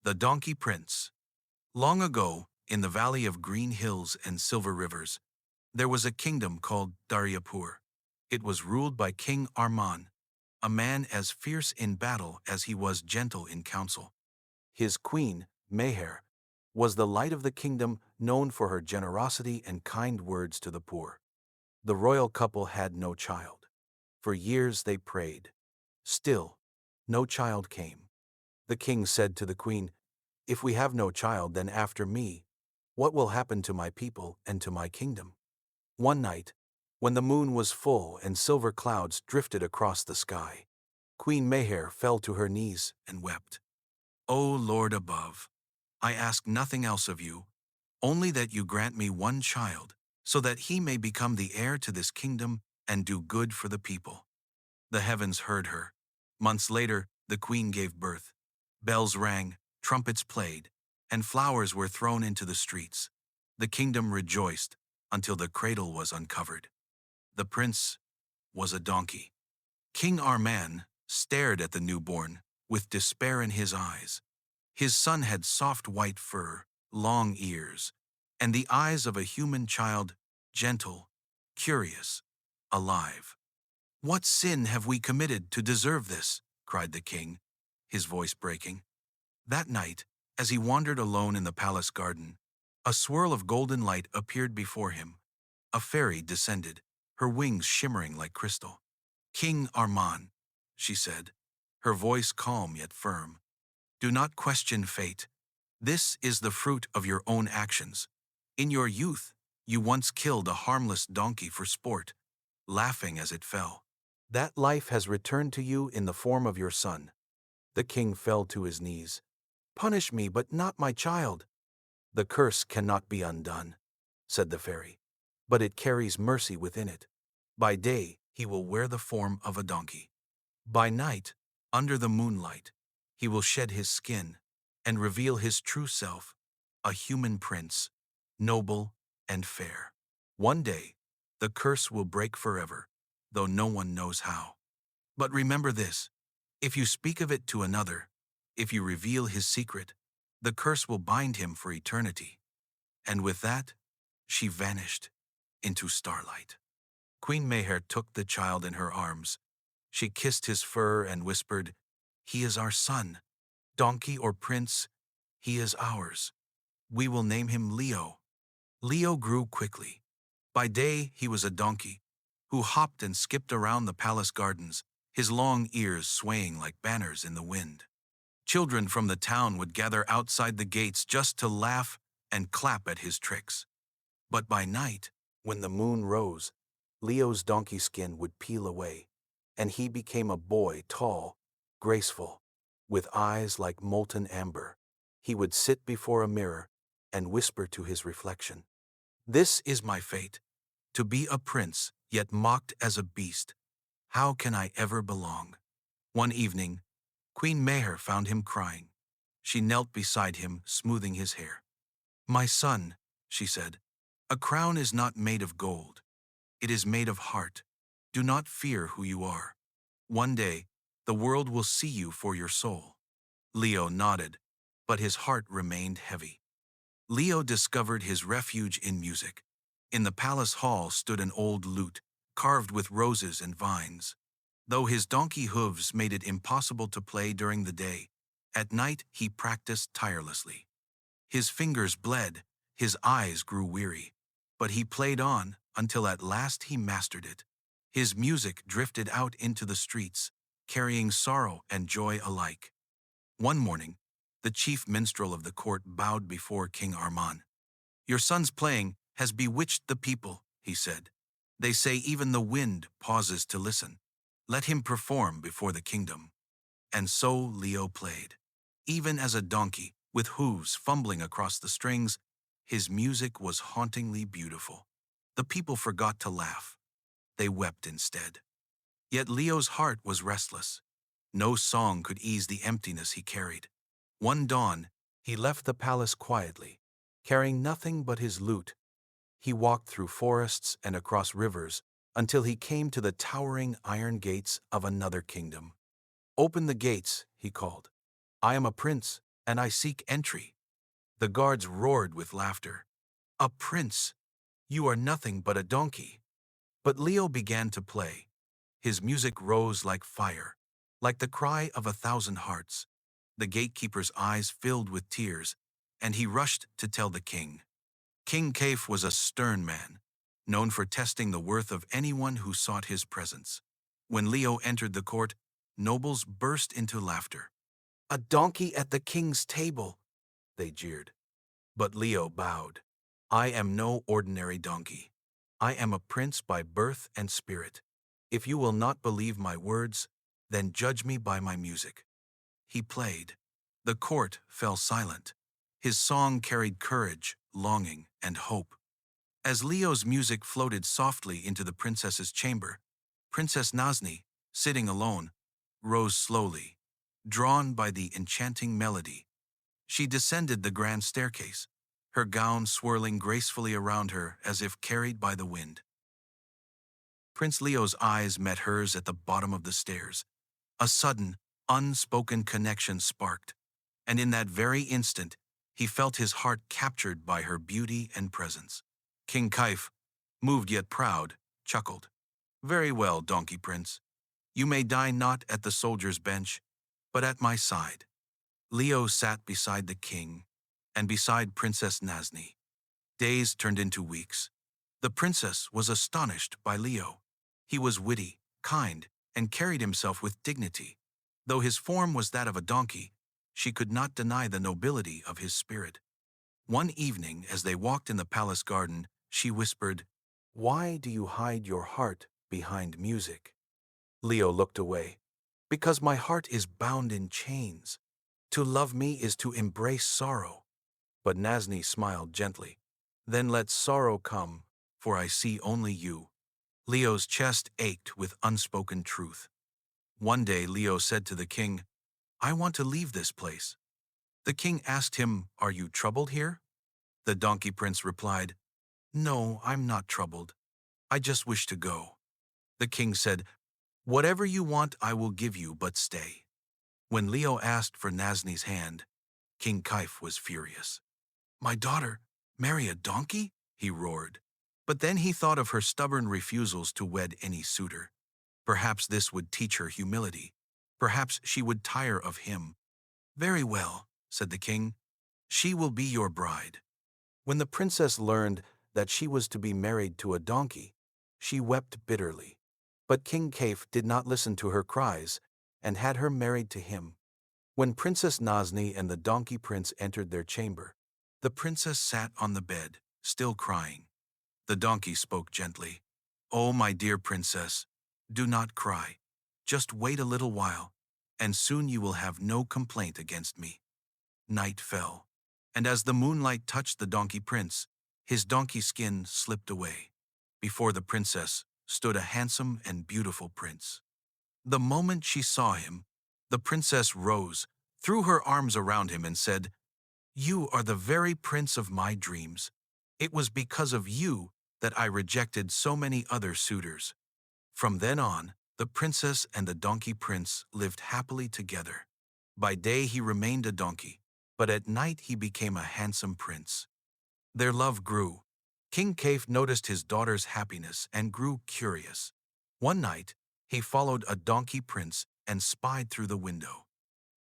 The Donkey Prince. Long ago, in the valley of green hills and silver rivers, there was a kingdom called Daryapur. It was ruled by King Arman, a man as fierce in battle as he was gentle in counsel. His queen, Meher, was the light of the kingdom, known for her generosity and kind words to the poor. The royal couple had no child. For years they prayed. Still, no child came. The king said to the queen, "If we have no child, then after me, what will happen to my people and to my kingdom?" One night, when the moon was full and silver clouds drifted across the sky, Queen Meher fell to her knees and wept. "O Lord above, I ask nothing else of you, only that you grant me one child, so that he may become the heir to this kingdom and do good for the people." The heavens heard her. Months later, the queen gave birth. Bells rang, trumpets played, and flowers were thrown into the streets. The kingdom rejoiced until the cradle was uncovered. The prince was a donkey. King Arman stared at the newborn with despair in his eyes. His son had soft white fur, long ears, and the eyes of a human child, gentle, curious, alive. "What sin have we committed to deserve this?" cried the king, his voice breaking. That night, as he wandered alone in the palace garden, a swirl of golden light appeared before him. A fairy descended, her wings shimmering like crystal. "King Arman," she said, her voice calm yet firm, "do not question fate. This is the fruit of your own actions. In your youth, you once killed a harmless donkey for sport, laughing as it fell. That life has returned to you in the form of your son." The king fell to his knees. "Punish me, but not my child." "The curse cannot be undone," said the fairy, "but it carries mercy within it. By day, he will wear the form of a donkey. By night, under the moonlight, he will shed his skin and reveal his true self, a human prince, noble and fair. One day, the curse will break forever, though no one knows how. But remember this, if you speak of it to another, if you reveal his secret, the curse will bind him for eternity." And with that, she vanished into starlight. Queen Meher took the child in her arms. She kissed his fur and whispered, "He is our son. Donkey or prince, he is ours. We will name him Leo." Leo grew quickly. By day, he was a donkey who hopped and skipped around the palace gardens, his long ears swaying like banners in the wind. Children from the town would gather outside the gates just to laugh and clap at his tricks. But by night, when the moon rose, Leo's donkey skin would peel away, and he became a boy, tall, graceful, with eyes like molten amber. He would sit before a mirror and whisper to his reflection, "This is my fate, to be a prince, yet mocked as a beast. How can I ever belong?" One evening, Queen Meher found him crying. She knelt beside him, smoothing his hair. "My son," she said, "a crown is not made of gold. It is made of heart. Do not fear who you are. One day, the world will see you for your soul." Leo nodded, but his heart remained heavy. Leo discovered his refuge in music. In the palace hall stood an old lute, carved with roses and vines. Though his donkey hooves made it impossible to play during the day, at night he practiced tirelessly. His fingers bled, his eyes grew weary, but he played on until at last he mastered it. His music drifted out into the streets, carrying sorrow and joy alike. One morning, the chief minstrel of the court bowed before King Arman. "Your son's playing has bewitched the people," he said. "They say even the wind pauses to listen. Let him perform before the kingdom." And so Leo played. Even as a donkey, with hooves fumbling across the strings, his music was hauntingly beautiful. The people forgot to laugh. They wept instead. Yet Leo's heart was restless. No song could ease the emptiness he carried. One dawn, he left the palace quietly, carrying nothing but his lute. He walked through forests and across rivers until he came to the towering iron gates of another kingdom. "Open the gates," he called. "I am a prince, and I seek entry." The guards roared with laughter. "A prince! You are nothing but a donkey." But Leo began to play. His music rose like fire, like the cry of 1,000 hearts. The gatekeeper's eyes filled with tears, and he rushed to tell the king. King Kaif was a stern man, known for testing the worth of anyone who sought his presence. When Leo entered the court, nobles burst into laughter. "A donkey at the king's table," they jeered. But Leo bowed. "I am no ordinary donkey. I am a prince by birth and spirit. If you will not believe my words, then judge me by my music." He played. The court fell silent. His song carried courage, longing, and hope. As Leo's music floated softly into the princess's chamber, Princess Nazni, sitting alone, rose slowly, drawn by the enchanting melody. She descended the grand staircase, her gown swirling gracefully around her as if carried by the wind. Prince Leo's eyes met hers at the bottom of the stairs. A sudden, unspoken connection sparked, and in that very instant, he felt his heart captured by her beauty and presence. King Kaif, moved yet proud, chuckled. "Very well, Donkey Prince. You may dine not at the soldier's bench, but at my side." Leo sat beside the king, and beside Princess Nazni. Days turned into weeks. The princess was astonished by Leo. He was witty, kind, and carried himself with dignity. Though his form was that of a donkey, she could not deny the nobility of his spirit. One evening, as they walked in the palace garden, she whispered, "Why do you hide your heart behind music?" Leo looked away. "Because my heart is bound in chains. To love me is to embrace sorrow." But Nazni smiled gently. "Then let sorrow come, for I see only you." Leo's chest ached with unspoken truth. One day Leo said to the king, "I want to leave this place." The king asked him, "Are you troubled here?" The donkey prince replied, "No, I'm not troubled. I just wish to go." The king said, "Whatever you want I will give you, but stay." When Leo asked for Nazni's hand, King Kaif was furious. "My daughter, marry a donkey?" he roared. But then he thought of her stubborn refusals to wed any suitor. Perhaps this would teach her humility. Perhaps she would tire of him. "Very well," said the king. "She will be your bride." When the princess learned that she was to be married to a donkey, she wept bitterly. But King Kaif did not listen to her cries and had her married to him. When Princess Nazni and the donkey prince entered their chamber, the princess sat on the bed, still crying. The donkey spoke gently. "Oh, my dear princess, do not cry. Just wait a little while, and soon you will have no complaint against me." Night fell, and as the moonlight touched the donkey prince, his donkey skin slipped away. Before the princess stood a handsome and beautiful prince. The moment she saw him, the princess rose, threw her arms around him and said, "You are the very prince of my dreams. It was because of you that I rejected so many other suitors." From then on, the princess and the donkey prince lived happily together. By day he remained a donkey, but at night he became a handsome prince. Their love grew. King Kaif noticed his daughter's happiness and grew curious. One night, he followed a donkey prince and spied through the window.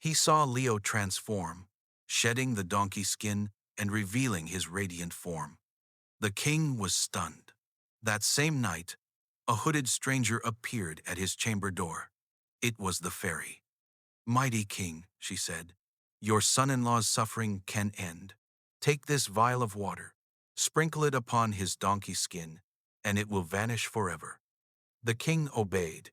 He saw Leo transform, shedding the donkey skin and revealing his radiant form. The king was stunned. That same night, a hooded stranger appeared at his chamber door. It was the fairy. "Mighty king," she said, "your son-in-law's suffering can end. Take this vial of water, sprinkle it upon his donkey skin, and it will vanish forever." The king obeyed.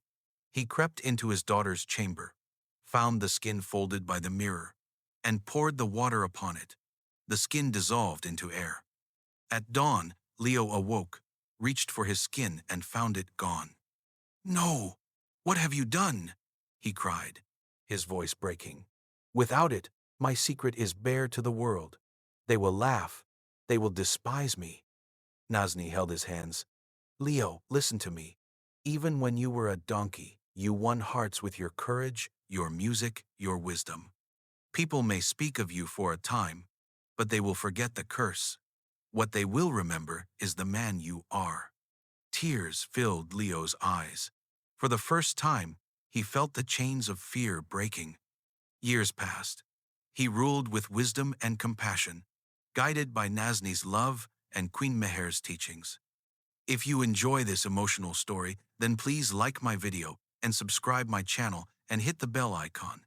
He crept into his daughter's chamber, found the skin folded by the mirror, and poured the water upon it. The skin dissolved into air. At dawn, Leo awoke, reached for his skin, and found it gone. "No! What have you done?" he cried, his voice breaking. "Without it, my secret is bare to the world. They will laugh. They will despise me." Nazni held his hands. "Leo, listen to me. Even when you were a donkey, you won hearts with your courage, your music, your wisdom. People may speak of you for a time, but they will forget the curse. What they will remember is the man you are. Tears filled Leo's eyes. For the first time, he felt the chains of fear breaking. Years passed. He ruled with wisdom and compassion, guided by Nasni's love and Queen Meher's teachings. If you enjoy this emotional story, then please like my video and subscribe my channel and hit the bell icon.